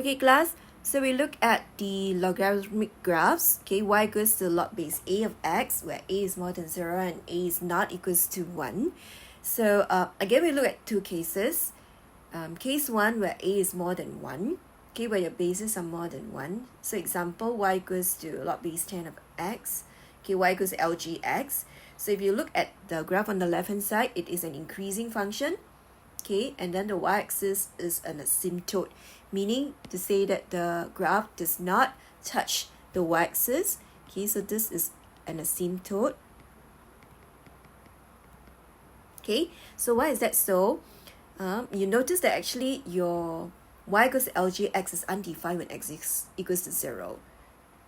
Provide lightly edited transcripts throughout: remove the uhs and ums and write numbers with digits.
Okay, class, so we look at the logarithmic graphs. Okay, y equals to log base a of x, where a is more than 0 and a is not equals to 1. So again, we look at two cases. Case 1, where a is more than 1. Okay, where your bases are more than 1. So example, y equals to log base 10 of x. Okay, y equals to lgx. So if you look at the graph on the left hand side, it is an increasing function. Okay, and then the y-axis is an asymptote, meaning to say that the graph does not touch the y-axis. Okay, so this is an asymptote. Okay, so why is that so? You notice that actually your y equals to lgx is undefined when x is equals to 0.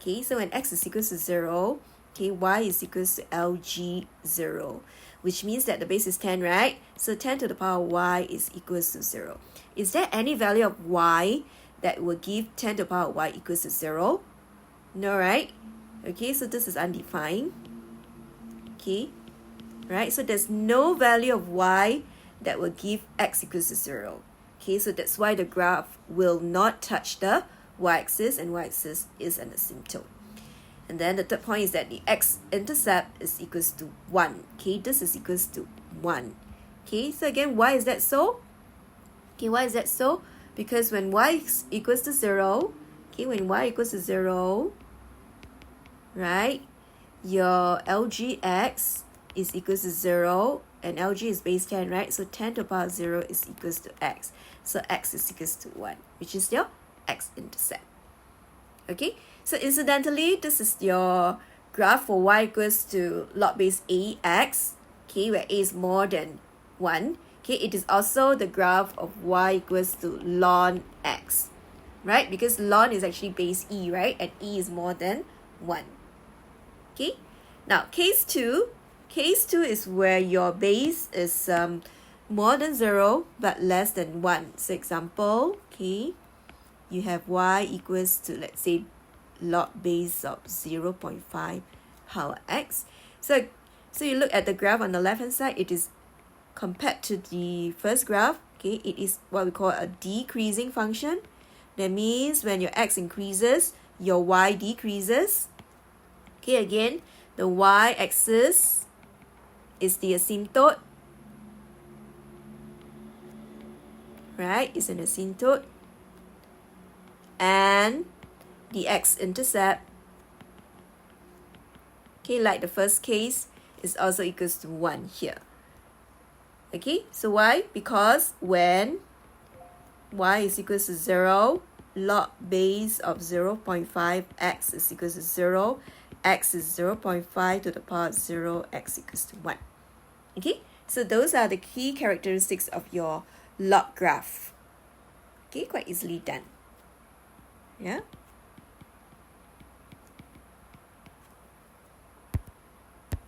Okay, so when x is equals to 0, okay, y is equals to lg 0, which means that the base is 10, right? So 10 to the power of y is equals to 0. Is there any value of y that will give 10 to the power of y equals to 0? No, right? Okay, so this is undefined. Okay, right? So there's no value of y that will give x equals to 0. Okay, so that's why the graph will not touch the y-axis, and y-axis is an asymptote. And then the third point is that the x-intercept is equals to 1. Okay, this is equals to 1. Okay, so again, why is that so? Okay, why is that so? Because when y equals to 0, okay, when y equals to 0, right, your lgx is equals to 0, and lg is base 10, right? So 10 to the power of 0 is equals to x. So x is equals to 1, which is your x-intercept. Okay, so incidentally, this is your graph for y equals to log base ax, okay, where a is more than 1. Okay, it is also the graph of y equals to ln x, right? Because ln is actually base e, right? And e is more than 1. Okay, now case 2. Case 2 is where your base is more than 0 but less than 1. So example, okay, you have y equals to, let's say, log base of 0.5 power x. So you look at the graph on the left hand side, it is compared to the first graph, okay, it is what we call a decreasing function. That means when your x increases, your y decreases. Okay, again, the y-axis is the asymptote, right? It's an asymptote. And the x-intercept, okay, like the first case, is also equals to 1 here. Okay, so why? Because when y is equals to 0, log base of 0.5 x is equals to 0, x is 0.5 to the power of 0, x equals to 1. Okay, so those are the key characteristics of your log graph. Okay, quite easily done. Yeah.